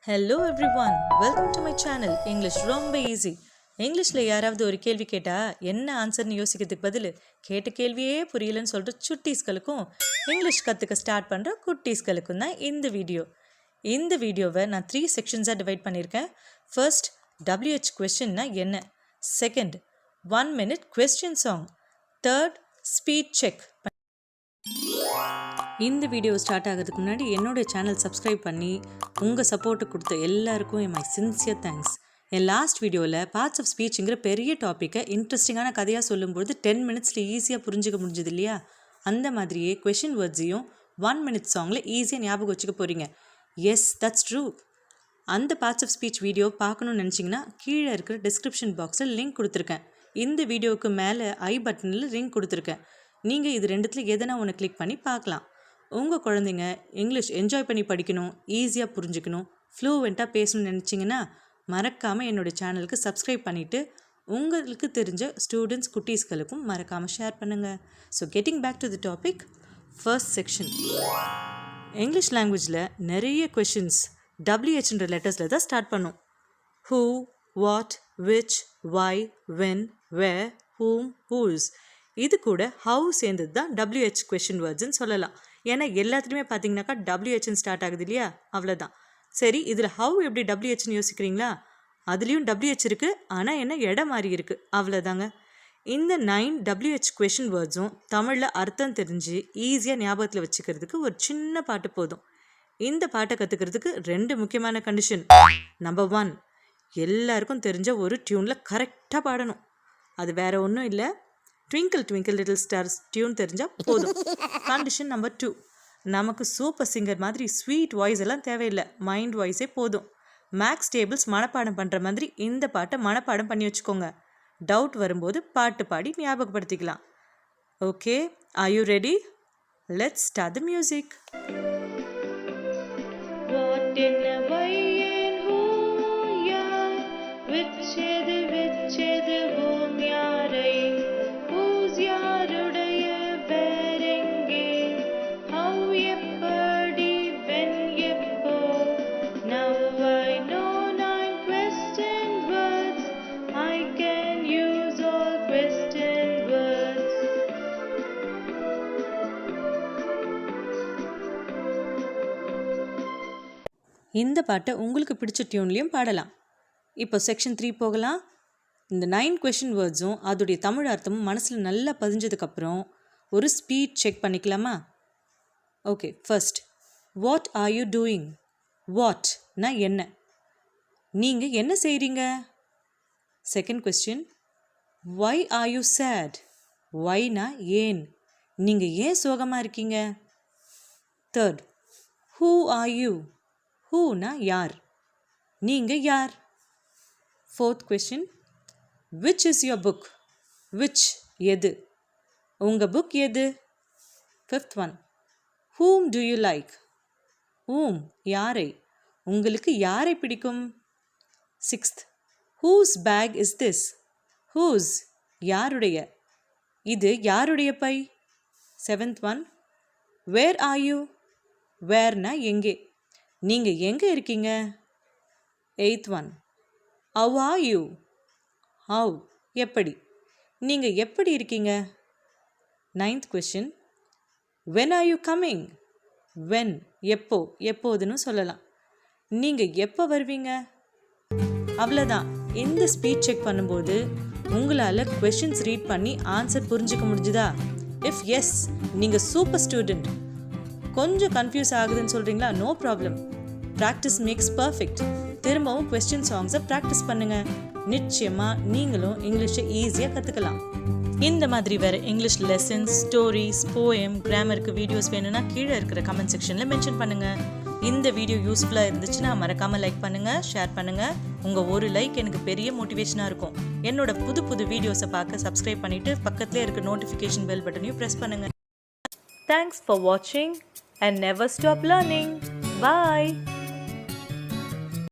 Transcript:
Hello everyone, welcome to my channel English ROMBA easy. இங்கிலீஷில் யாராவது ஒரு கேள்வி கேட்டால் என்ன ஆன்சர்னு யோசிக்கிறதுக்கு பதில் கேட்ட கேள்வியே புரியலன்னு சொல்லிட்டு சுட்டீஸ்களுக்கும் இங்கிலீஷ் கற்றுக்க ஸ்டார்ட் பண்ணுற குட்டீஸ்களுக்கும் தான் இந்த வீடியோவை நான் 3 செக்ஷன்ஸாக டிவைட் பண்ணியிருக்கேன். ஃபர்ஸ்ட், WH கொஸ்டின்னா என்ன. Second, 1 minute question song. Third, speed check. இந்த வீடியோ ஸ்டார்ட் ஆகிறதுக்கு முன்னாடி என்னோட சேனல் சப்ஸ்கிரைப் பண்ணி உங்கள் சப்போர்ட்டு கொடுத்த எல்லாருக்கும் my sincere thanks. N last வீடியோவில் பார்ட்ஸ் ஆஃப் ஸ்பீச்சுங்கிற பெரிய டாப்பிக்கை இன்ட்ரெஸ்டிங்கான கதையாக சொல்லும்போது 10 minutesல ஈஸியாக புரிஞ்சுக்க முடிஞ்சது இல்லையா? அந்த மாதிரியே கொஷின் வேர்ட்ஸையும் 1 minute சாங்கில் ஈஸியாக ஞாபகம் வச்சுக்க போகிறீங்க. Yes, that's true. அந்த பார்ட்ஸ் ஆஃப் ஸ்பீச் வீடியோ பார்க்கணுன்னு நினச்சிங்கன்னா கீழே இருக்கிற டிஸ்கிரிப்ஷன் பாக்ஸில் லிங்க் கொடுத்துருக்கேன். இந்த வீடியோவுக்கு மேலே ஐ பட்டனில் லிங்க் கொடுத்துருக்கேன். நீங்கள் இது ரெண்டுத்துல எதனா ஒன்று கிளிக் பண்ணி பார்க்கலாம். உங்கள் குழந்தைங்க இங்கிலீஷ் என்ஜாய் பண்ணி படிக்கணும், ஈஸியாக புரிஞ்சுக்கணும், ஃப்ளூவெண்ட்டாக பேசணும்னு நினச்சிங்கன்னா மறக்காமல் என்னோடய சேனலுக்கு சப்ஸ்கிரைப் பண்ணிவிட்டு உங்களுக்கு தெரிஞ்ச ஸ்டூடெண்ட்ஸ் குட்டீஸ்களுக்கும் மறக்காமல் ஷேர் பண்ணுங்கள். So getting back to the topic, first section. English லாங்குவேஜில் நிறைய கொஷின்ஸ் WHன்ற லெட்டர்ஸில் தான் ஸ்டார்ட் பண்ணும். Who, what, which, why, when, where, whom, whose. இது கூட ஹவு சேர்ந்தது தான் WH கொஷின் வேர்ட்ஸ்ன்னு சொல்லலாம். ஏன்னா எல்லாத்துலேயுமே பார்த்தீங்கன்னாக்கா WHன்னு ஸ்டார்ட் ஆகுது இல்லையா? அவ்வளோதான். சரி, இதில் ஹவு எப்படி WHன்னு யோசிக்கிறீங்களா? அதுலேயும் WH இருக்குது, ஆனால் என்ன இடம் மாறி இருக்குது, அவ்வளோதாங்க. இந்த 9 WH கொஷின் வேர்ட்ஸும் தமிழில் அர்த்தம் தெரிஞ்சு ஈஸியாக ஞாபகத்தில் வச்சுக்கிறதுக்கு ஒரு சின்ன பாட்டு போதும். இந்த பாட்டை கற்றுக்கிறதுக்கு 2 முக்கியமான கண்டிஷன். நம்பர் 1, எல்லாருக்கும் தெரிஞ்ச ஒரு டியூனில் கரெக்டாக பாடணும். அது வேறு ஒன்றும் இல்லை, twinkle twinkle little stars tune தெரிஞ்சால் போதும். கண்டிஷன் நம்பர் 2, நமக்கு சூப்பர் சிங்கர் மாதிரி ஸ்வீட் வாய்ஸ் எல்லாம் தேவையில்லை, மைண்ட் வாய்ஸே போதும். மேக்ஸ் டேபிள்ஸ் மனப்பாடம் பண்ணுற மாதிரி இந்த பாட்டை மனப்பாடம் பண்ணி வச்சுக்கோங்க. டவுட் வரும்போது பாட்டு பாடி ஞாபகப்படுத்திக்கலாம். Okay, are you ready? Let's start the music. இந்த பாட்டை உங்களுக்கு பிடிச்ச டியூன்லேயும் பாடலாம். இப்போ செக்ஷன் 3 போகலாம். இந்த 9 கொஷின் வேர்ட்ஸும் அதோடைய தமிழ் அர்த்தமும் மனசில் நல்லா பதிஞ்சதுக்கப்புறம் ஒரு ஸ்பீட் செக் பண்ணிக்கலாமா? Okay, first, what are you doing? வாட்னா என்ன? நீங்கள் என்ன செய்கிறீங்க? Second question, why are you sad? வைனா ஏன்? நீங்கள் ஏன் சோகமாக இருக்கீங்க? Third, who are you? ஹூனா யார்? நீங்கள் யார்? Fourth question, which is your book? Which எது? உங்கள் புக் எது? Fifth one, whom do you like? Whom யாரை? உங்களுக்கு யாரை பிடிக்கும்? Sixth, whose bag is this? Whose யாருடைய? இது யாருடைய by? Seventh one, where are you? வேர்னா எங்கே? நீங்கள் எங்கே இருக்கீங்க? Eighth one, how are you? How எப்படி? நீங்கள் எப்படி இருக்கீங்க? Ninth question, when are you coming? When எப்போ, எப்போதுன்னு சொல்லலாம். நீங்கள் எப்போ வருவீங்க? அவ்வளோதான். இந்த ஸ்பீச் செக் பண்ணும்போது உங்களால் கொஷின்ஸ் ரீட் பண்ணி ஆன்சர் புரிஞ்சுக்க முடிஞ்சுதா? இஃப் எஸ், நீங்கள் சூப்பர் ஸ்டூடெண்ட். கொஞ்சம் கன்ஃபியூஸ் ஆகுதுன்னு சொல்கிறீங்களா? No problem, practice makes perfect. திரும்பவும் கொஸ்டின் சாங்ஸை ப்ராக்டிஸ் பண்ணுங்கள். நிச்சயமாக நீங்களும் இங்கிலீஷை ஈஸியாக கற்றுக்கலாம். இந்த மாதிரி வேறு இங்கிலீஷ் லெசன்ஸ், ஸ்டோரிஸ், போயம், கிராமருக்கு வீடியோஸ் வேணும்னா கீழே இருக்கிற கமெண்ட் செக்ஷனில் மென்ஷன் பண்ணுங்கள். இந்த வீடியோ யூஸ்ஃபுல்லாக இருந்துச்சுன்னா மறக்காமல் லைக் பண்ணுங்கள், ஷேர் பண்ணுங்கள். உங்கள் ஒரு லைக் எனக்கு பெரிய மோட்டிவேஷனாக இருக்கும். என்னோட புது வீடியோஸை பார்க்க சப்ஸ்கிரைப் பண்ணிவிட்டு பக்கத்துலேயே இருக்க நோட்டிஃபிகேஷன் பெல் பட்டனையும் ப்ரெஸ் பண்ணுங்கள். Thanks for watching and never stop learning. Bye.